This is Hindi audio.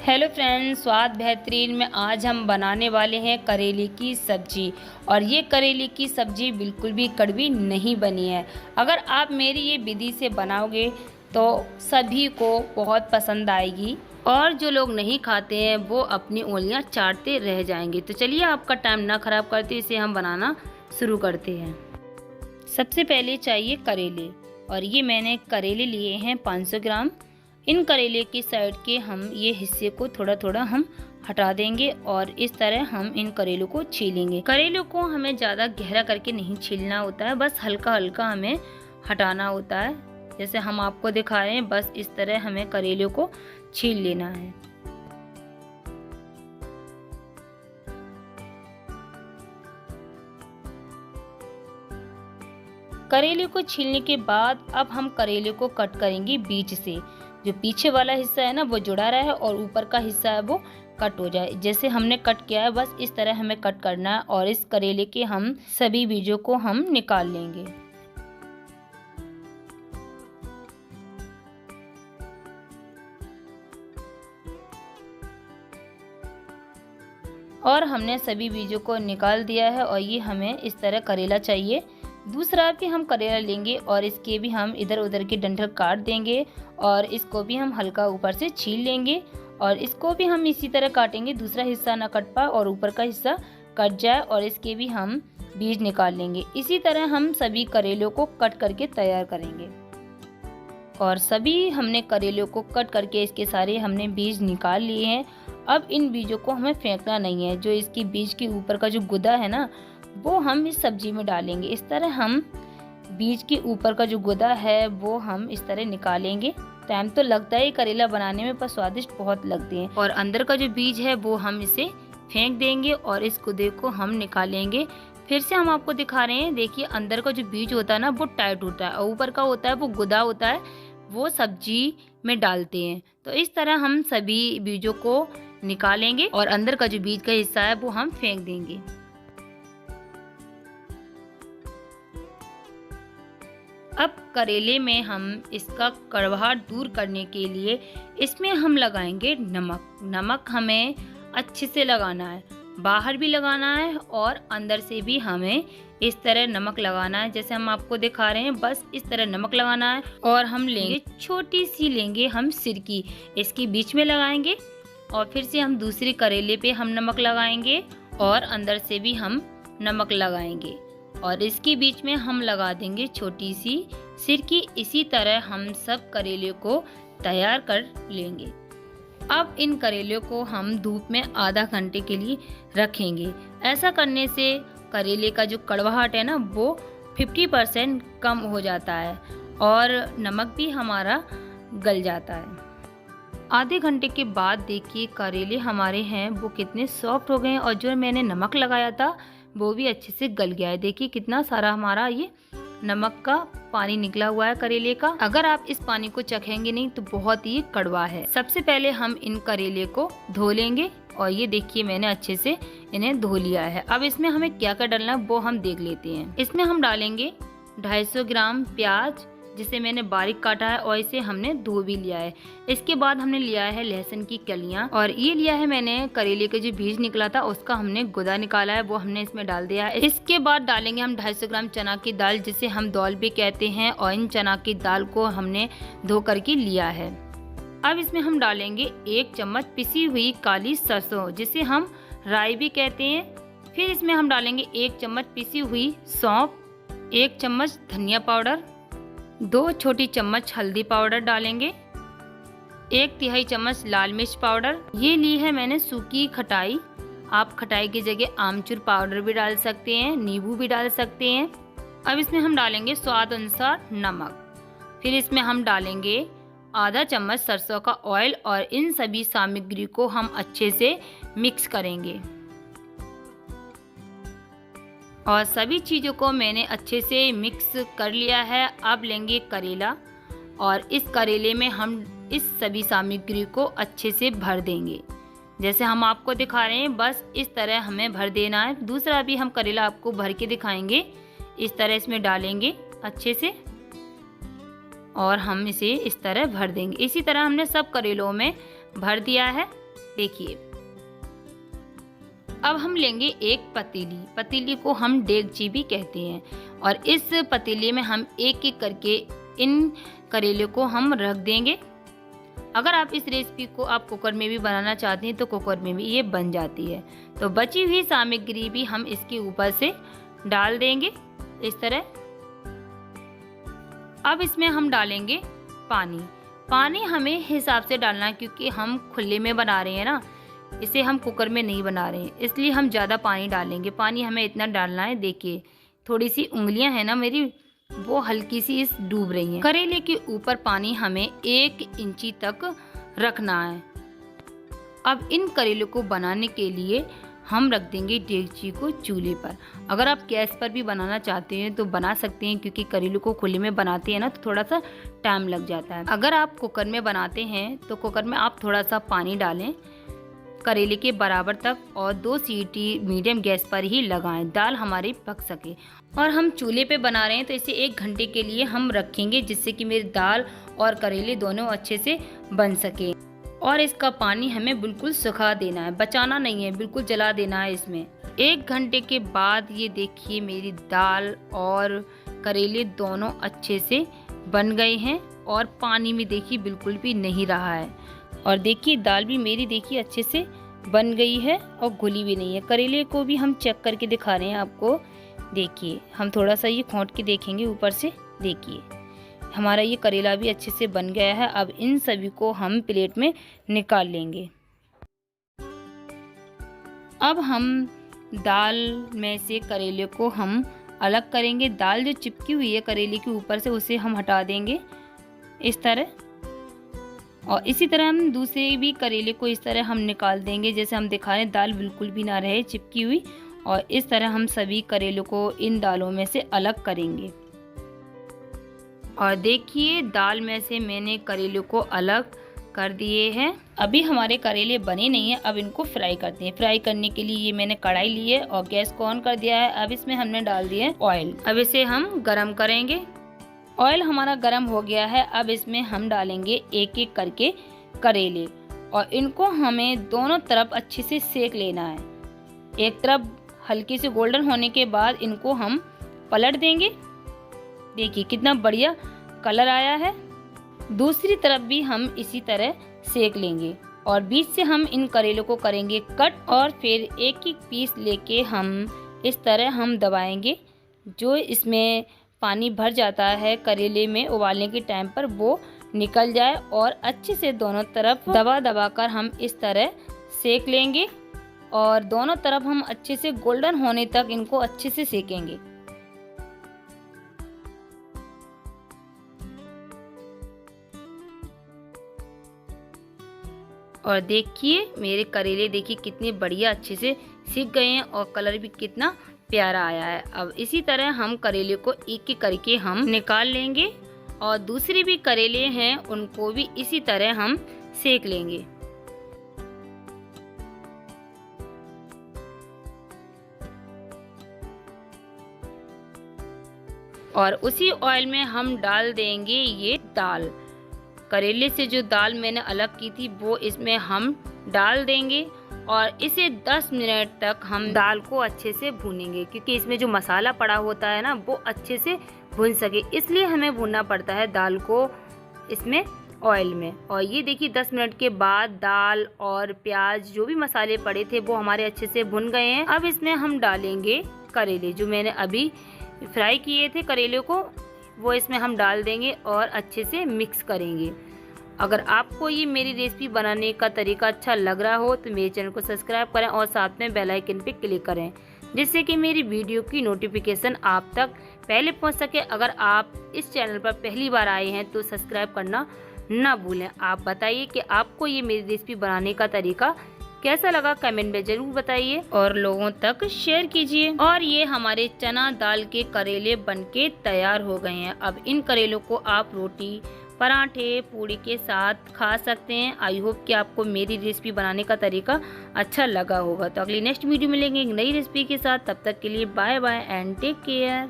हेलो फ्रेंड्स, स्वाद बेहतरीन में आज हम बनाने वाले हैं करेले की सब्जी। और ये करेले की सब्जी बिल्कुल भी कड़वी नहीं बनी है। अगर आप मेरी ये विधि से बनाओगे तो सभी को बहुत पसंद आएगी और जो लोग नहीं खाते हैं वो अपनी उंगलियां चाटते रह जाएंगे। तो चलिए आपका टाइम ना ख़राब करते इसे हम बनाना शुरू करते हैं। सबसे पहले चाहिए करेले, और ये मैंने करेले लिए हैं 500 ग्राम। इन करेले की साइड के हम ये हिस्से को थोड़ा थोड़ा हम हटा देंगे और इस तरह हम इन करेलों को छीलेंगे। करेलों को हमें ज़्यादा गहरा करके नहीं छीलना होता है, बस हल्का हल्का हमें हटाना होता है। जैसे हम आपको दिखा रहे हैं, बस इस तरह हमें करेलों को छील लेना है। करेले को छीलने के बाद अब हम करेले को कट करेंगे बीच से। जो पीछे वाला हिस्सा है ना वो जुड़ा रहा है और ऊपर का हिस्सा है वो कट हो जाए। जैसे हमने कट किया है बस इस तरह हमें कट करना है और इस करेले के हम सभी बीजों को हम निकाल लेंगे। और हमने सभी बीजों को निकाल दिया है और ये हमें इस तरह करेला चाहिए। दूसरा भी हम करेला लेंगे और इसके भी हम इधर उधर के डंठल काट देंगे और इसको भी हम हल्का ऊपर से छील लेंगे और इसको भी हम इसी तरह काटेंगे, दूसरा हिस्सा ना कट पाए और ऊपर का हिस्सा कट जाए, और इसके भी हम बीज निकाल लेंगे। इसी तरह हम सभी करेलों को कट करके तैयार करेंगे। और सभी हमने करेलों को कट करके इसके सारे हमने बीज निकाल लिए हैं। अब इन बीजों को हमें फेंकना नहीं है। जो इसकी बीज के ऊपर का जो गुदा है ना वो हम इस सब्जी में डालेंगे। इस तरह हम बीज के ऊपर का जो गुदा है वो हम इस तरह निकालेंगे। टाइम तो लगता है करेला बनाने में, पर स्वादिष्ट बहुत लगते हैं। और अंदर का जो बीज है वो हम इसे फेंक देंगे और इस गुदे को हम निकालेंगे। फिर से हम आपको दिखा रहे हैं, देखिए अंदर का जो बीज होता है ना वो टाइट होता है और ऊपर का होता है वो गुदा होता है, वो सब्जी में डालते हैं। तो इस तरह हम सभी बीजों को निकालेंगे और अंदर का जो बीज का हिस्सा है वो हम फेंक देंगे। अब करेले में हम इसका कड़वाहट दूर करने के लिए इसमें हम लगाएंगे नमक। नमक हमें अच्छे से लगाना है, बाहर भी लगाना है और अंदर से भी हमें इस तरह नमक लगाना है। जैसे हम आपको दिखा रहे हैं, बस इस तरह नमक लगाना है। और हम लेंगे छोटी सी लेंगे हम सिरकी, इसके बीच में लगाएंगे और फिर से हम दूसरी करेले पे हम नमक लगाएंगे और अंदर से भी हम नमक लगाएंगे और इसके बीच में हम लगा देंगे छोटी सी सिरकी। इसी तरह हम सब करेले को तैयार कर लेंगे। अब इन करेले को हम धूप में आधा घंटे के लिए रखेंगे। ऐसा करने से करेले का जो कड़वाहट है ना वो 50% कम हो जाता है और नमक भी हमारा गल जाता है। आधे घंटे के बाद देखिए करेले हमारे हैं वो कितने सॉफ्ट हो गए हैं और जो मैंने नमक लगाया था वो भी अच्छे से गल गया है। देखिए कितना सारा हमारा ये नमक का पानी निकला हुआ है करेले का। अगर आप इस पानी को चखेंगे नहीं तो बहुत ही कड़वा है। सबसे पहले हम इन करेले को धो लेंगे और ये देखिए मैंने अच्छे से इन्हें धो लिया है। अब इसमें हमें क्या क्या डालना है वो हम देख लेते हैं। इसमें हम डालेंगे 250 ग्राम प्याज, जिसे मैंने बारीक काटा है और इसे हमने धो भी लिया है। इसके बाद हमने लिया है लहसुन की कलियां और ये लिया है मैंने करेले के जो बीज निकला था उसका हमने गुदा निकाला है, वो हमने इसमें डाल दिया है। इसके बाद डालेंगे हम 250 ग्राम चना की दाल, जिसे हम दौल भी कहते हैं, और इन चना की दाल को हमने धो करके लिया है। अब इसमें हम डालेंगे 1 चम्मच पिसी हुई काली सरसों, जिसे हम राई भी कहते हैं। फिर इसमें हम डालेंगे 1 चम्मच पिसी हुई सौंफ, 1 चम्मच धनिया पाउडर, 2 छोटी चम्मच हल्दी पाउडर डालेंगे, 1 तिहाई चम्मच लाल मिर्च पाउडर। ये ली है मैंने सूखी खटाई। आप खटाई की जगह आमचूर पाउडर भी डाल सकते हैं, नींबू भी डाल सकते हैं। अब इसमें हम डालेंगे स्वाद अनुसार नमक। फिर इसमें हम डालेंगे आधा चम्मच सरसों का ऑयल और इन सभी सामग्री को हम अच्छे से मिक्स करेंगे। और सभी चीज़ों को मैंने अच्छे से मिक्स कर लिया है। अब लेंगे करेला और इस करेले में हम इस सभी सामग्री को अच्छे से भर देंगे। जैसे हम आपको दिखा रहे हैं बस इस तरह हमें भर देना है। दूसरा भी हम करेला आपको भर के दिखाएंगे। इस तरह इसमें डालेंगे अच्छे से और हम इसे इस तरह भर देंगे। इसी तरह हमने सब करेलों में भर दिया है देखिए अब हम लेंगे एक पतीली, पतीली को हम डेगची भी कहते हैं, और इस पतीले में हम एक एक करके इन करेले को हम रख देंगे। अगर आप इस रेसिपी को आप कुकर में भी बनाना चाहते हैं तो कुकर में भी ये बन जाती है। तो बची हुई सामग्री भी हम इसके ऊपर से डाल देंगे इस तरह। अब इसमें हम डालेंगे पानी। पानी हमें हिसाब से डालना है क्योंकि हम खुले में बना रहे हैं ना, इसे हम कुकर में नहीं बना रहे हैं, इसलिए हम ज़्यादा पानी डालेंगे। पानी हमें इतना डालना है, देखिए थोड़ी सी उंगलियां हैं ना मेरी, वो हल्की सी इस डूब रही हैं। करेले के ऊपर पानी हमें 1 इंची तक रखना है। अब इन करेले को बनाने के लिए हम रख देंगे डेगची को चूल्हे पर। अगर आप गैस पर भी बनाना चाहते हैं तो बना सकते हैं, क्योंकि करेले को खुले में बनाते हैं ना तो थोड़ा सा टाइम लग जाता है। अगर आप कुकर में बनाते हैं तो कुकर में आप थोड़ा सा पानी डालें करेले के बराबर तक, और 2 सीटी मीडियम गैस पर ही लगाएं, दाल हमारी पक सके। और हम चूल्हे पे बना रहे हैं तो इसे 1 घंटे के लिए हम रखेंगे, जिससे कि मेरी दाल और करेले दोनों अच्छे से बन सके। और इसका पानी हमें बिल्कुल सुखा देना है, बचाना नहीं है, बिल्कुल जला देना है इसमें। 1 घंटे के बाद ये देखिए मेरी दाल और करेले दोनों अच्छे से बन गए हैं, और पानी में देखिए बिल्कुल भी नहीं रहा है। और देखिए दाल भी मेरी देखिए अच्छे से बन गई है और घुली भी नहीं है। करेले को भी हम चेक करके दिखा रहे हैं आपको, देखिए हम थोड़ा सा ये खोंट के देखेंगे ऊपर से, देखिए हमारा ये करेला भी अच्छे से बन गया है। अब इन सभी को हम प्लेट में निकाल लेंगे। अब हम दाल में से करेले को हम अलग करेंगे। दाल जो चिपकी हुई है करेले के ऊपर से उसे हम हटा देंगे इस तरह, और इसी तरह हम दूसरे भी करेले को इस तरह हम निकाल देंगे, जैसे हम दिखा रहे हैं, दाल बिल्कुल भी ना रहे चिपकी हुई। और इस तरह हम सभी करेलों को इन दालों में से अलग करेंगे। और देखिए दाल में से मैंने करेले को अलग कर दिए हैं। अभी हमारे करेले बने नहीं हैं, अब इनको फ्राई करते हैं। फ्राई करने के लिए ये मैंने कढ़ाई ली है और गैस को ऑन कर दिया है। अब इसमें हमने डाल दिया है ऑयल। अब इसे हम गरम करेंगे। ऑयल हमारा गरम हो गया है। अब इसमें हम डालेंगे एक एक करके करेले, और इनको हमें दोनों तरफ अच्छे से सेक लेना है। एक तरफ हल्की से गोल्डन होने के बाद इनको हम पलट देंगे। देखिए कितना बढ़िया कलर आया है। दूसरी तरफ भी हम इसी तरह सेक लेंगे, और बीच से हम इन करेलों को करेंगे कट, और फिर एक एक पीस लेके हम इस तरह हम दबाएंगे। जो इसमें पानी भर जाता है करेले में उबालने के टाइम पर, वो निकल जाए, और अच्छे से दोनों तरफ दबा दबा कर हम इस तरह सेक लेंगे। और दोनों तरफ हम अच्छे से गोल्डन होने तक इनको अच्छे से सेकेंगे। और देखिए मेरे करेले देखिए कितने बढ़िया अच्छे से सिक गए हैं, और कलर भी कितना प्यारा आया है। अब इसी तरह हम करेले को एक एक करके हम निकाल लेंगे, और दूसरे भी करेले हैं उनको भी इसी तरह हम सेक लेंगे। और उसी ऑयल में हम डाल देंगे ये दाल। करेले से जो दाल मैंने अलग की थी वो इसमें हम डाल देंगे, और इसे 10 मिनट तक हम दाल को अच्छे से भूनेंगे, क्योंकि इसमें जो मसाला पड़ा होता है ना वो अच्छे से भून सके, इसलिए हमें भूनना पड़ता है दाल को इसमें ऑयल में। और ये देखिए 10 मिनट के बाद दाल और प्याज जो भी मसाले पड़े थे वो हमारे अच्छे से भुन गए हैं। अब इसमें हम डालेंगे करेले, जो मैंने अभी फ्राई किए थे करेले को, वो इसमें हम डाल देंगे और अच्छे से मिक्स करेंगे। अगर आपको ये मेरी रेसिपी बनाने का तरीका अच्छा लग रहा हो तो मेरे चैनल को सब्सक्राइब करें और साथ में बेल आइकन पे क्लिक करें, जिससे कि मेरी वीडियो की नोटिफिकेशन आप तक पहले पहुंच सके। अगर आप इस चैनल पर पहली बार आए हैं तो सब्सक्राइब करना ना भूलें। आप बताइए कि आपको ये मेरी रेसिपी बनाने का तरीका कैसा लगा, कमेंट में जरूर बताइए और लोगों तक शेयर कीजिए। और ये हमारे चना दाल के करेले बनके तैयार हो गए हैं। अब इन करेलों को आप रोटी, पराठे, पूड़ी के साथ खा सकते हैं। आई होप कि आपको मेरी रेसिपी बनाने का तरीका अच्छा लगा होगा। तो अगली नेक्स्ट वीडियो मिलेंगे एक नई रेसिपी के साथ। तब तक के लिए bye bye and take care.